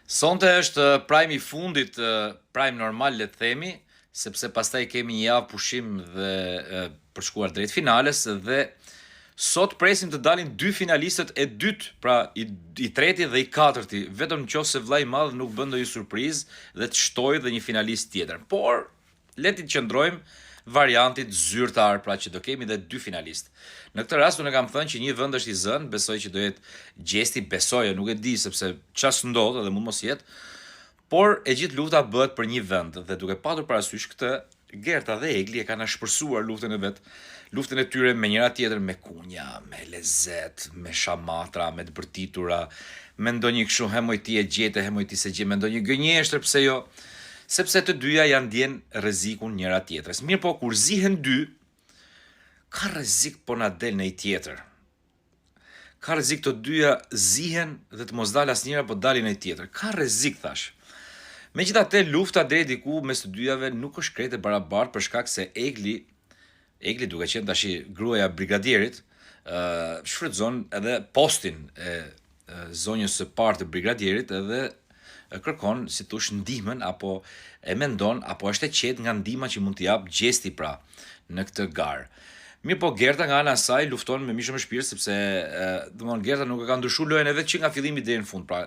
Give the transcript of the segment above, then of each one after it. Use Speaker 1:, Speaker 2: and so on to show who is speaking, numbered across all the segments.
Speaker 1: Sonte është prime i fundit, prime normal le të themi, sepse pastaj kemi një javë pushim dhe për shkuar drejt finales dhe sot presim të dalin dy finalistët e dytë, pra i treti dhe i katërti, vetëm nëse vllai i madh nuk bën ndonjë surprizë dhe të shtojë dhe një finalist tjetër. Por le të qëndrojmë variantit zyrtar, pra që do kemi dhe dy finalistë. Në këtë rast unë kam thënë që një vend është i zënë, besoj që do jetë Gjesti, besoj, nuk e di sepse çfarë ndodh dhe mund mos jetë, por e gjithë lufta bëhet për një vend dhe duke patur parasysh këtë, Gerta dhe Egli e kanë shpërsuar luftën e vet, luftën e tyre me njëra tjetër, me kunja, me lezet, me shamatra, me të bërtitura, me ndonjë kështu hemojti e gjete, hemojti se gje, me ndonjë gënjeshtër, pse jo, sepse të dyja janë ndjen rrezikun njëra tjetrës. Mirë po, kur zihen dy, ka rrezik po na del në i tjetër. Ka rrezik të dyja zihen dhe të mos dal asnjëra, po dalin në i tjetër. Ka rrezik thash. Megjithatë, lufta deri diku mes të dyjave nuk është krejt e barabartë për shkak se Egli duke qenë tash gruaja e brigadierit, shfrytëzon edhe postin e zonjës së parë të brigadierit edhe kërkon, si thosh, ndihmën apo e mendon apo është e qetë nga ndihma që mund t'i jap Gjesti pra në këtë garë. Mirë po, Gerta nga ana e saj lufton me mishë me shpirt sepse domthon Gerta nuk e ka ndryshuar lojën e vet që nga fillimi deri në fund. Pra,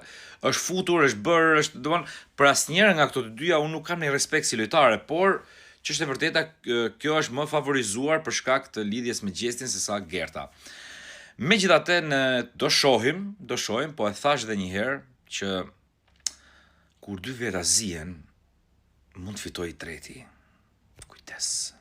Speaker 1: është futur, është bërë, është domthon për asnjëra nga këto të dyja unë nuk kam ne respekt si lojtare, por ç'është e vërteta, kjo është më favorizuar për shkak të lidhjes me Gjestin sesa Gerta. Megjithatë, do shohim, po e thash edhe një herë që kur dy veta zihen, mund të fitojë i treti. Kujdes.